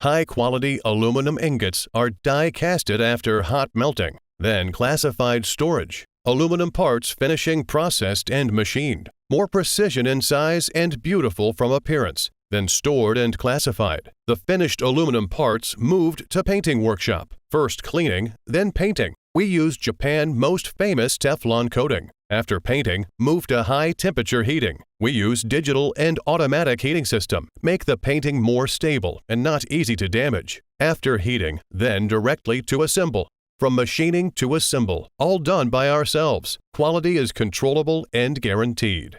High-quality aluminum ingots are die-casted after hot melting, then classified storage. Aluminum parts finishing processed and machined. More precision in size and beautiful from appearance, then stored and classified. The finished aluminum parts moved to painting workshop. First cleaning, then painting. We use Japan's most famous Teflon coating. After painting, move to high-temperature heating. We use digital and automatic heating system. Make the painting more stable and not easy to damage. After heating, then directly to assemble. From machining to assemble, all done by ourselves. Quality is controllable and guaranteed.